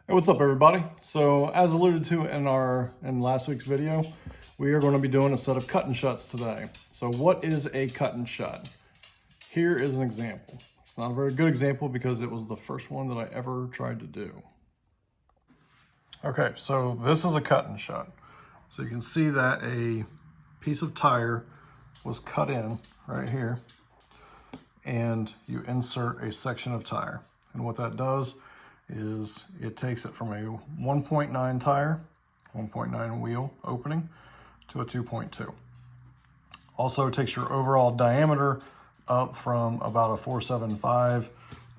Hey, what's up everybody? So as alluded to in last week's video, we are going to be doing a set of cut and shuts today. So what is a cut and shut? Here is an example. It's not a very good example because it was the first one that I ever tried to do. Okay, so this is a cut and shut. So you can see that a piece of tire was cut in right here, and you insert a section of tire. And what that does is it takes it from a 1.9 tire, 1.9 wheel opening to a 2.2. Also takes your overall diameter up from about a 475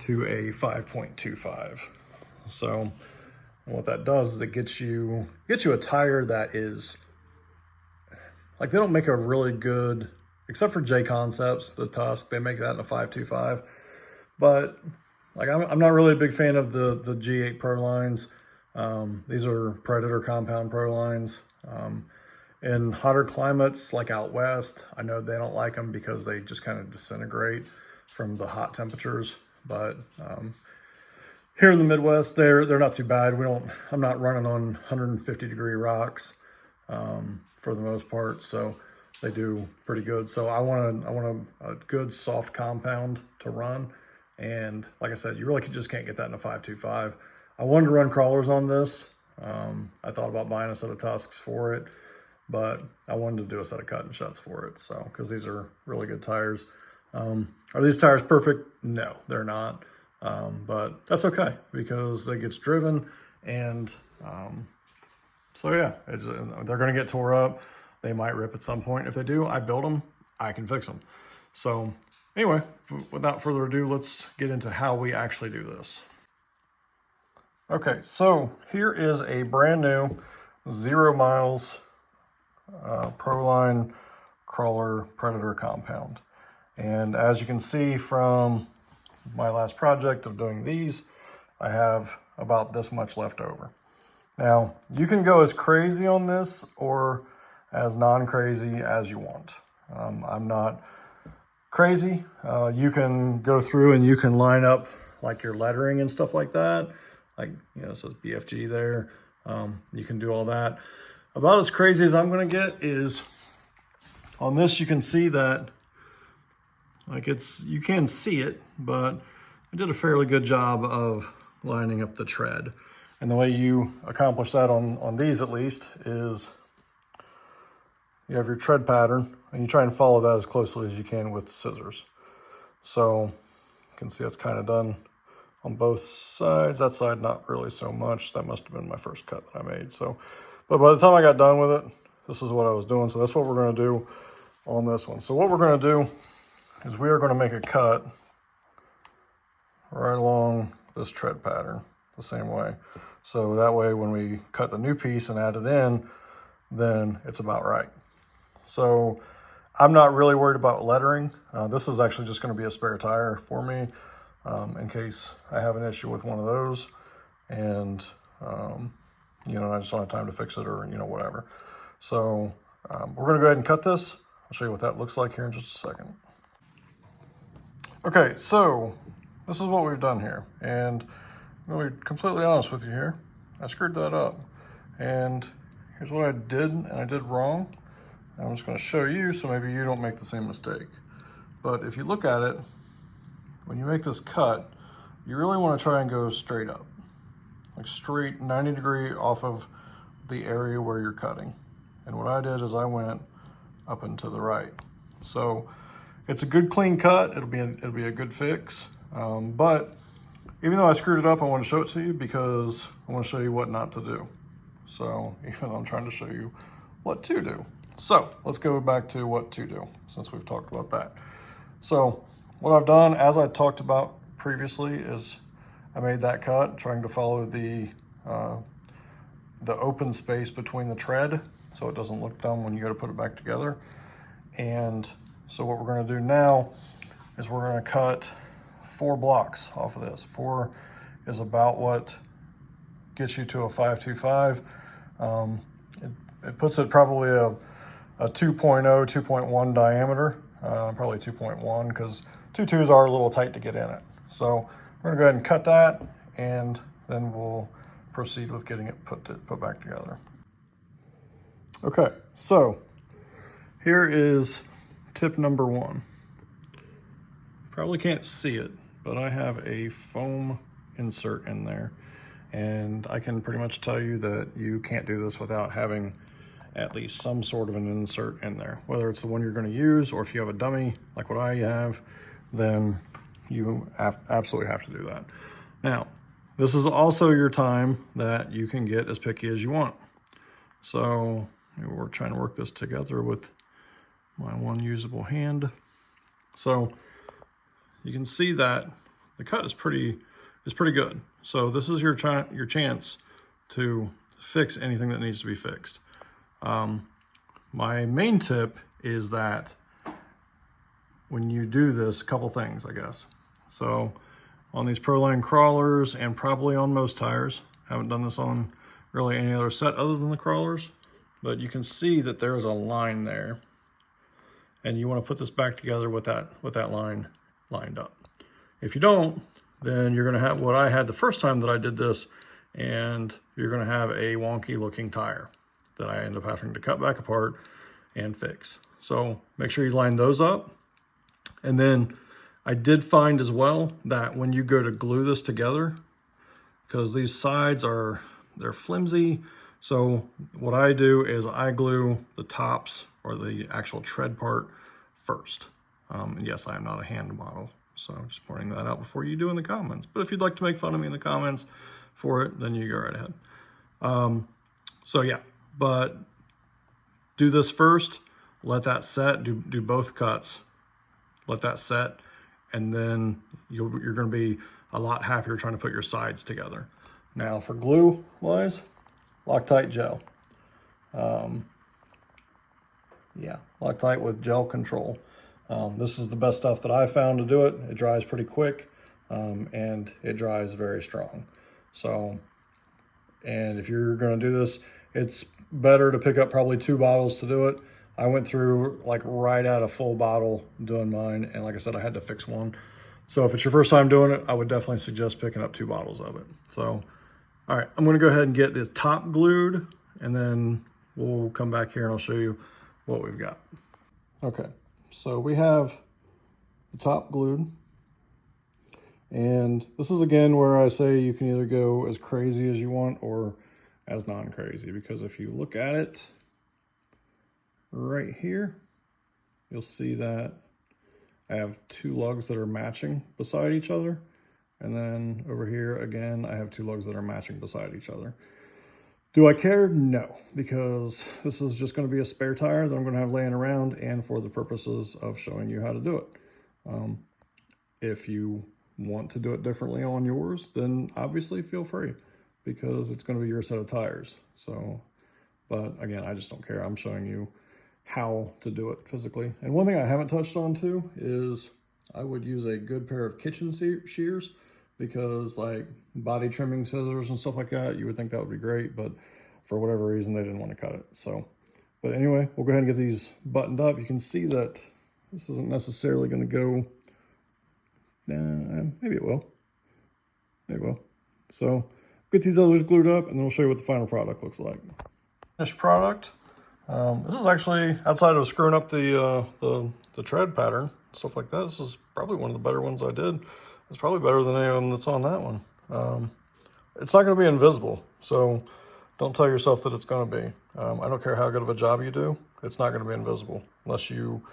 to a 5.25. So what that does is it gets you a tire that is, like, they don't make a really good, except for J Concepts, the Tusk, they make that in a 525. But like, I'm not really a big fan of the G8 Pro lines. These are Predator Compound Pro lines. In hotter climates, like out west, I know they don't like them because they just kind of disintegrate from the hot temperatures. But here in the Midwest, they're not too bad. I'm not running on 150-degree rocks for the most part, so they do pretty good. So I want a good soft compound to run. And like I said, you really just can't get that in a 525. I wanted to run crawlers on this. I thought about buying a set of Tusks for it, but I wanted to do a set of cut and shuts for it. So, because these are really good tires. Are these tires perfect? No, they're not. But that's okay because it gets driven, and so yeah, they're going to get tore up. They might rip at some point. If they do, I build them. I can fix them. So anyway, without further ado, let's get into how we actually do this. Okay, so here is a brand new 0 miles Proline Crawler Predator compound. And as you can see from my last project of doing these, I have about this much left over. Now, you can go as crazy on this or as non-crazy as you want. I'm not crazy. You can go through and you can line up like your lettering and stuff like that. Like, you know, it says BFG there. You can do all that. About as crazy as I'm going to get is on this. You can see that, like, you can see it, but I did a fairly good job of lining up the tread. And the way you accomplish that on these, at least, is you have your tread pattern and you try and follow that as closely as you can with scissors. So you can see that's kind of done on both sides. That side, not really so much. That must have been my first cut that I made. So, but by the time I got done with it, this is what I was doing. So that's what we're going to do on this one. So what we're going to do is we are going to make a cut right along this tread pattern the same way. So that way when we cut the new piece and add it in, then it's about right. So I'm not really worried about lettering. This is actually just going to be a spare tire for me in case I have an issue with one of those. And, you know, I just don't have time to fix it or, you know, whatever. So we're going to go ahead and cut this. I'll show you what that looks like here in just a second. Okay, so this is what we've done here. And I'm going to be completely honest with you here. I screwed that up. And here's what I did, and I did wrong. I'm just going to show you so maybe you don't make the same mistake. But if you look at it, when you make this cut, you really want to try and go straight up. Like straight 90 degree off of the area where you're cutting. And what I did is I went up and to the right. So it's a good clean cut. It'll be a good fix. But even though I screwed it up, I want to show it to you because I want to show you what not to do. So even though I'm trying to show you what to do. So let's go back to what to do since we've talked about that. So what I've done, as I talked about previously, is I made that cut trying to follow the open space between the tread so it doesn't look dumb when you go to put it back together. And so what we're going to do now is we're going to cut 4 blocks off of this. 4 is about what gets you to a 525. It puts it probably a 2.0, 2.1 diameter, probably 2.1 because 2.2s are a little tight to get in it. So we're gonna go ahead and cut that, and then we'll proceed with getting it put back together. Okay, so here is tip number 1. Probably can't see it, but I have a foam insert in there, and I can pretty much tell you that you can't do this without having at least some sort of an insert in there. Whether it's the one you're going to use, or if you have a dummy like what I have, then you absolutely have to do that. Now, this is also your time that you can get as picky as you want. So we're trying to work this together with my one usable hand. So you can see that the cut is pretty good. So this is your chance to fix anything that needs to be fixed. My main tip is that when you do this, a couple things, I guess. So on these Proline crawlers, and probably on most tires, haven't done this on really any other set other than the crawlers, but you can see that there is a line there, and you want to put this back together with that line lined up. If you don't, then you're going to have what I had the first time that I did this, and you're going to have a wonky looking tire that I end up having to cut back apart and fix. So make sure you line those up. And then I did find as well that when you go to glue this together, because these sides they're flimsy, so what I do is I glue the tops, or the actual tread part, first. And yes, I am not a hand model, so I'm just pointing that out before you do in the comments. But if you'd like to make fun of me in the comments for it, then you go right ahead. So yeah, but do this first, let that set, do both cuts, let that set, and then you're going to be a lot happier trying to put your sides together. Now for glue wise, Loctite gel. Yeah, Loctite with gel control. This is the best stuff that I've found to do it. It dries pretty quick, and it dries very strong. So, and if you're going to do this, it's better to pick up probably 2 bottles to do it. I went through like right at a full bottle doing mine, and like I said, I had to fix one. So if it's your first time doing it, I would definitely suggest picking up 2 bottles of it. So, all right, I'm going to go ahead and get the top glued, and then we'll come back here and I'll show you what we've got. Okay, so we have the top glued, and this is again where I say you can either go as crazy as you want or as non-crazy, because if you look at it right here, you'll see that I have 2 lugs that are matching beside each other, and then over here again I have 2 lugs that are matching beside each other. Do I care? No, because this is just going to be a spare tire that I'm going to have laying around, and for the purposes of showing you how to do it. If you want to do it differently on yours, then obviously feel free, because it's going to be your set of tires. So, but again, I just don't care. I'm showing you how to do it physically. And one thing I haven't touched on too is I would use a good pair of kitchen shears, because like body trimming scissors and stuff like that, you would think that would be great, but for whatever reason, they didn't want to cut it. So, but anyway, we'll go ahead and get these buttoned up. You can see that this isn't necessarily going to go, maybe it will. Maybe it will. So get these others glued up, and then we'll show you what the final product looks like. Finished product. This is actually, outside of screwing up the tread pattern, stuff like that, this is probably one of the better ones I did. It's probably better than any of them that's on that one. It's not going to be invisible, so don't tell yourself that it's going to be. I don't care how good of a job you do, it's not going to be invisible unless you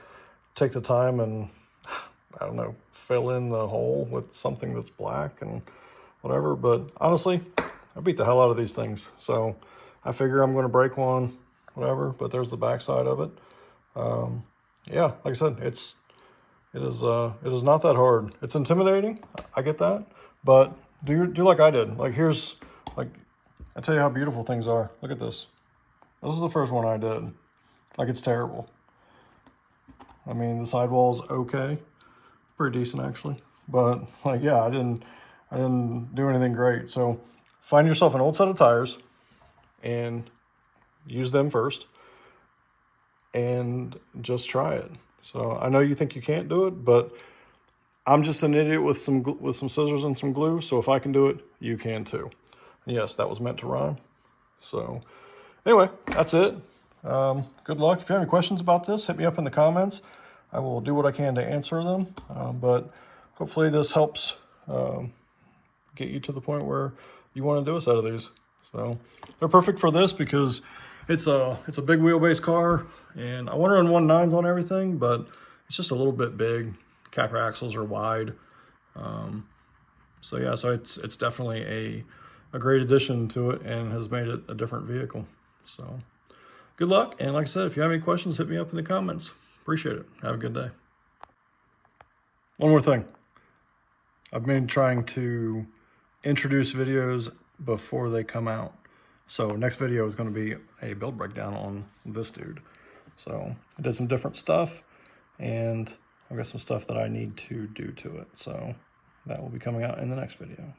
take the time and, I don't know, fill in the hole with something that's black and whatever. But honestly, I beat the hell out of these things, so I figure I'm going to break one, whatever. But there's the back side of it. Yeah, like I said, it is not that hard. It's intimidating, I get that, but do like I did. Like here's, like, I tell you how beautiful things are. Look at this. This is the first one I did. Like, it's terrible. I mean, the sidewall's okay, pretty decent actually, but like, yeah, I didn't do anything great. So find yourself an old set of tires and use them first, and just try it. So I know you think you can't do it, but I'm just an idiot with some scissors and some glue. So if I can do it, you can too. Yes, that was meant to rhyme. So anyway, that's it. Good luck. If you have any questions about this, hit me up in the comments. I will do what I can to answer them. But hopefully this helps get you to the point where you want to do a set of these. So they're perfect for this because it's a big wheelbase car, and I want to run 1.9s on everything, but it's just a little bit big. Capper axles are wide. So yeah, so it's definitely a great addition to it and has made it a different vehicle. So good luck. And like I said, if you have any questions, hit me up in the comments. Appreciate it. Have a good day. One more thing. I've been trying to introduce videos before they come out. So next video is going to be a build breakdown on this dude. So I did some different stuff, and I've got some stuff that I need to do to it. So that will be coming out in the next video.